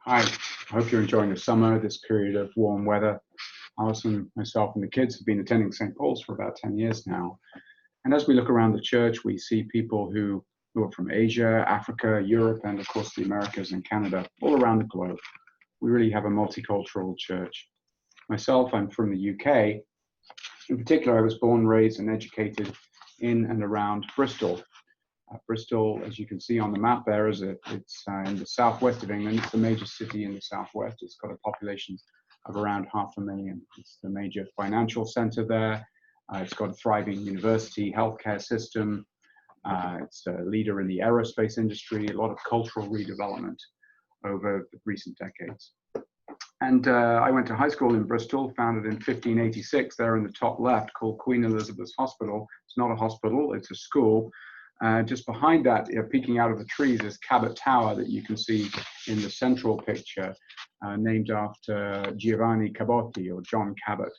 Hi, I hope you're enjoying the summer, this period of warm weather. Alison, myself, and the kids have been attending St. Paul's for about 10 years now. And as we look around the church, we see people who are from Asia, Africa, Europe, and of course the Americas and Canada, all around the globe. We really have a multicultural church. Myself, I'm from the UK. In particular, I was born, raised, and educated in and around Bristol. Bristol, as you can see on the map there, it's in the southwest of England. It's the major city in the southwest. It's got a population of around 500,000. It's the major financial centre there. It's got a thriving university, healthcare system. It's a leader in the aerospace industry, a lot of cultural redevelopment over the recent decades. And I went to high school in Bristol, founded in 1586, there in the top left, called Queen Elizabeth's Hospital. It's not a hospital, it's a school. Just behind that, peeking out of the trees, is Cabot Tower that you can see in the central picture, named after Giovanni Cabotti, or John Cabot,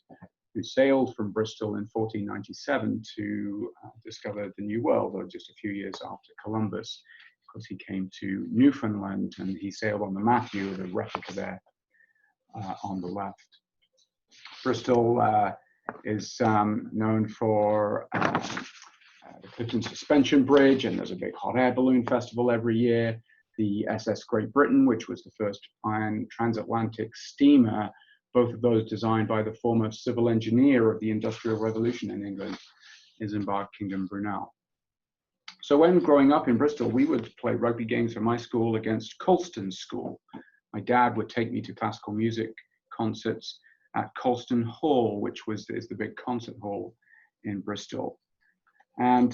who sailed from Bristol in 1497 to discover the New World, or just a few years after Columbus, because he came to Newfoundland and he sailed on the Matthew, the replica there on the left. Bristol is known for the Clifton Suspension Bridge, and there's a big hot air balloon festival every year. The SS Great Britain, which was the first iron transatlantic steamer, both of those designed by the former civil engineer of the Industrial Revolution in England, is embarked Kingdom Brunel. So when growing up in Bristol, we would play rugby games for my school against Colston School. My dad would take me to classical music concerts at Colston Hall, which is the big concert hall in Bristol. And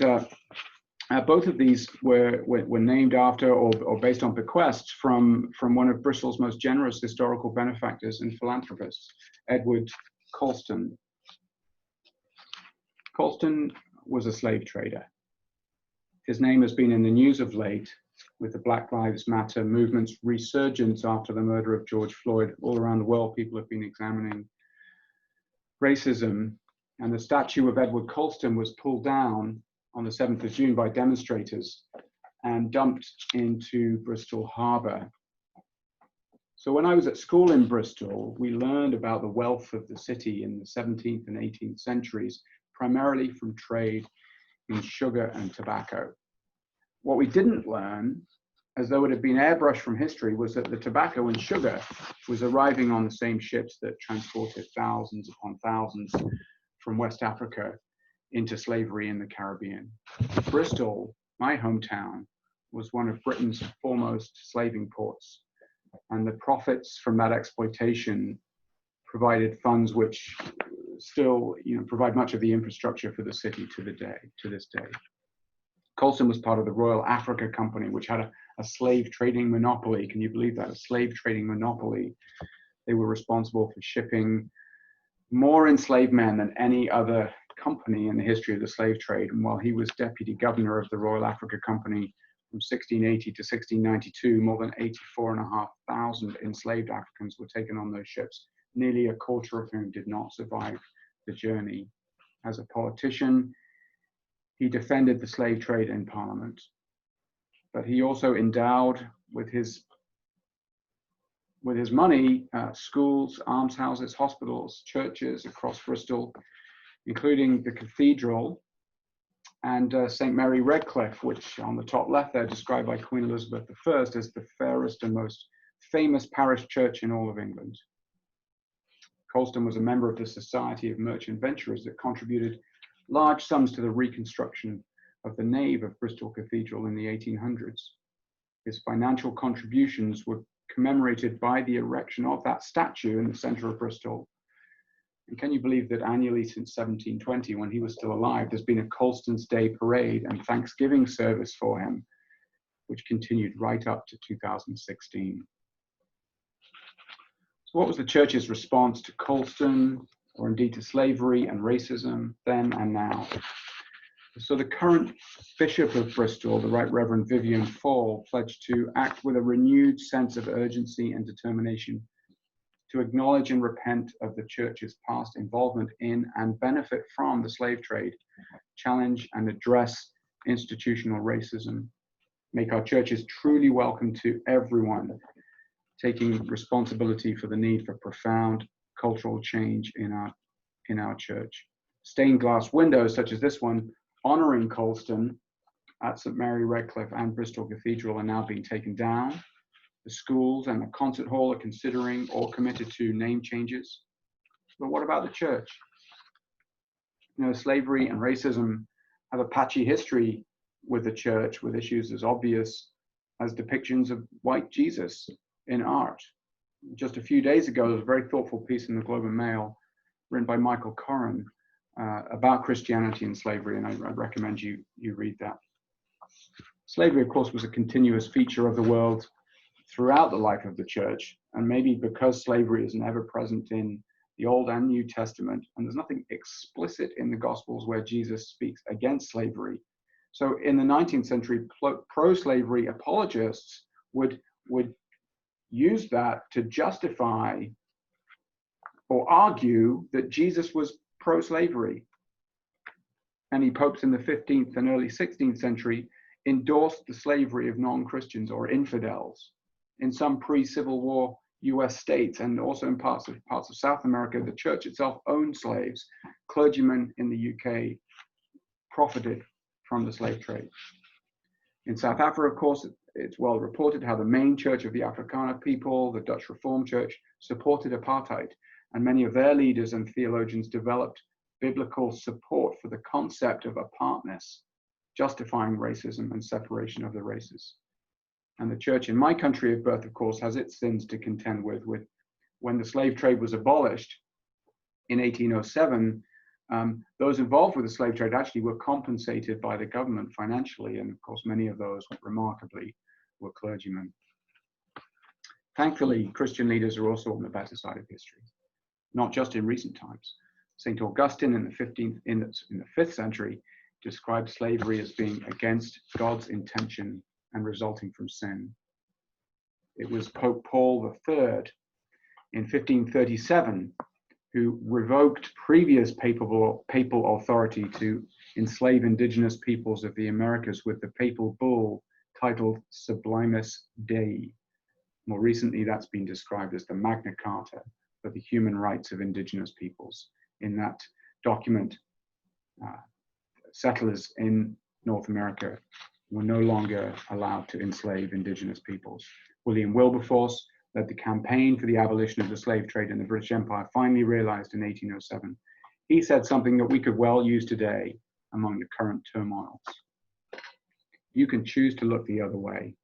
both of these were named after or based on bequests from one of Bristol's most generous historical benefactors and philanthropists, Edward Colston. Colston was a slave trader. His name has been in the news of late with the Black Lives Matter movement's resurgence after the murder of George Floyd. All around the world, people have been examining racism. And the statue of Edward Colston was pulled down on the 7th of June by demonstrators and dumped into Bristol Harbour. So when I was at school in Bristol, we learned about the wealth of the city in the 17th and 18th centuries, primarily from trade in sugar and tobacco. What we didn't learn, as though it had been airbrushed from history, was that the tobacco and sugar was arriving on the same ships that transported thousands upon thousands from West Africa into slavery in the Caribbean. Bristol, my hometown, was one of Britain's foremost slaving ports, and the profits from that exploitation provided funds which still provide much of the infrastructure for the city to this day. Colston was part of the Royal Africa Company, which had a slave trading monopoly. Can you believe that? A slave trading monopoly. They were responsible for shipping more enslaved men than any other company in the history of the slave trade. And while he was deputy governor of the Royal Africa Company from 1680 to 1692, more than 84,500 enslaved Africans were taken on those ships, nearly a quarter of whom did not survive the journey. As a politician, he defended the slave trade in Parliament, but he also endowed with his money, schools, almshouses, hospitals, churches across Bristol, including the cathedral and St. Mary Redcliffe, which on the top left there, described by Queen Elizabeth I as the fairest and most famous parish church in all of England. Colston was a member of the Society of Merchant Venturers that contributed large sums to the reconstruction of the nave of Bristol Cathedral in the 1800s. His financial contributions were commemorated by the erection of that statue in the center of Bristol. And can you believe that annually since 1720, when he was still alive, there's been a Colston's Day parade and Thanksgiving service for him, which continued right up to 2016. So what was the church's response to Colston, or indeed to slavery and racism, then and now? So the current Bishop of Bristol, the Right Reverend Vivian Fall, pledged to act with a renewed sense of urgency and determination to acknowledge and repent of the church's past involvement in and benefit from the slave trade, challenge and address institutional racism, make our churches truly welcome to everyone, taking responsibility for the need for profound cultural change in our church. Stained glass windows such as this one honoring Colston at St Mary Redcliffe and Bristol Cathedral are now being taken down. The schools and the concert hall are considering or committed to name changes. But what about the church? You know, slavery and racism have a patchy history with the church, with issues as obvious as depictions of white Jesus in art. Just a few days ago, there was a very thoughtful piece in the Globe and Mail written by Michael Corrin about Christianity and slavery, and I recommend you read that. Slavery, of course, was a continuous feature of the world throughout the life of the church, and maybe because slavery is ever present in the Old and New Testament, and there's nothing explicit in the Gospels where Jesus speaks against slavery. So in the 19th century, pro-slavery apologists would use that to justify or argue that Jesus was pro-slavery. Any popes in the 15th and early 16th century endorsed the slavery of non-Christians or infidels. In some pre-Civil War US states and also in parts of South America, the church itself owned slaves. Clergymen in the UK profited from the slave trade. In South Africa, of course, it's well reported how the main church of the Afrikaner people, the Dutch Reformed Church, supported apartheid, and many of their leaders and theologians developed biblical support for the concept of apartness, justifying racism and separation of the races. And the church in my country of birth, of course, has its sins to contend with when the slave trade was abolished in 1807. Those involved with the slave trade actually were compensated by the government financially, and of course many of those, remarkably, were clergymen. Thankfully, Christian leaders are also on the better side of history, not just in recent times. St. Augustine in the 5th century described slavery as being against God's intention and resulting from sin. It was Pope Paul III in 1537 who revoked previous papal authority to enslave indigenous peoples of the Americas with the papal bull titled Sublimis Dei. More recently, that's been described as the Magna Carta for the human rights of indigenous peoples. In that document, settlers in North America were no longer allowed to enslave indigenous peoples. William Wilberforce led the campaign for the abolition of the slave trade in the British Empire, finally realized in 1807. He said something that we could well use today among the current turmoils. You can choose to look the other way,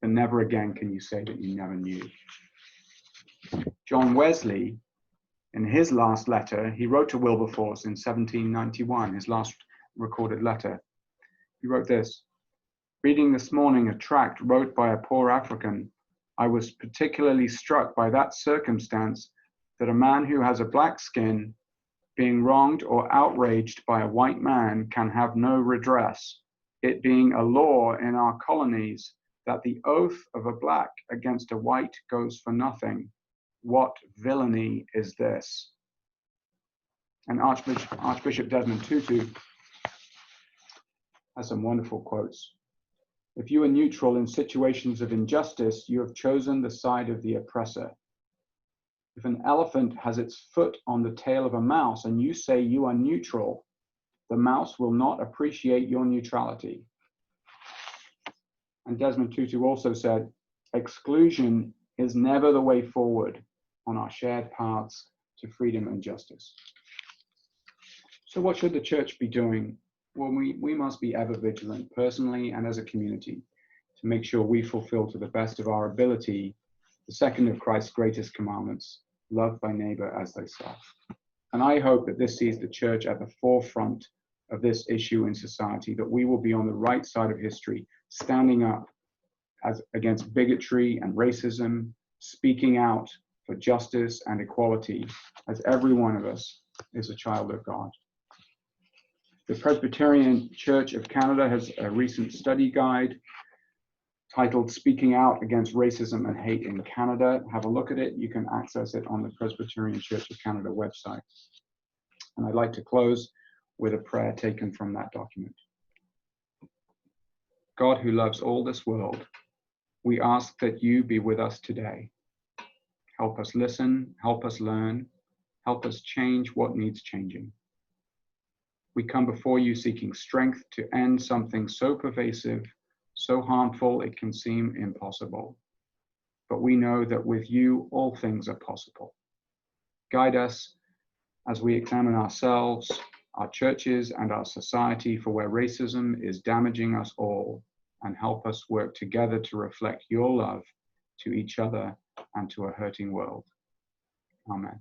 but never again can you say that you never knew. John Wesley, in his last letter, he wrote to Wilberforce in 1791, his last recorded letter. He wrote this: "Reading this morning a tract wrote by a poor African, I was particularly struck by that circumstance that a man who has a black skin, being wronged or outraged by a white man, can have no redress, it being a law in our colonies that the oath of a black against a white goes for nothing. What villainy is this?" And Archbishop Desmond Tutu has some wonderful quotes. "If you are neutral in situations of injustice, you have chosen the side of the oppressor. If an elephant has its foot on the tail of a mouse and you say you are neutral, the mouse will not appreciate your neutrality." And Desmond Tutu also said, "Exclusion is never the way forward on our shared paths to freedom and justice." So what should the church be doing? Well, we must be ever vigilant, personally and as a community, to make sure we fulfill to the best of our ability the second of Christ's greatest commandments, love thy neighbor as thyself. And I hope that this sees the church at the forefront of this issue in society, that we will be on the right side of history, standing up against bigotry and racism, speaking out for justice and equality, as every one of us is a child of God. The Presbyterian Church of Canada has a recent study guide titled Speaking Out Against Racism and Hate in Canada. Have a look at it. You can access it on the Presbyterian Church of Canada website. And I'd like to close with a prayer taken from that document. God, who loves all this world, We ask that you be with us today. Help us listen, help us learn, help us change what needs changing. We come before you seeking strength to end something so pervasive, so harmful it can seem impossible. But we know that with you, all things are possible. Guide us as we examine ourselves, our churches, and our society for where racism is damaging us all, and help us work together to reflect your love to each other and to a hurting world. Amen.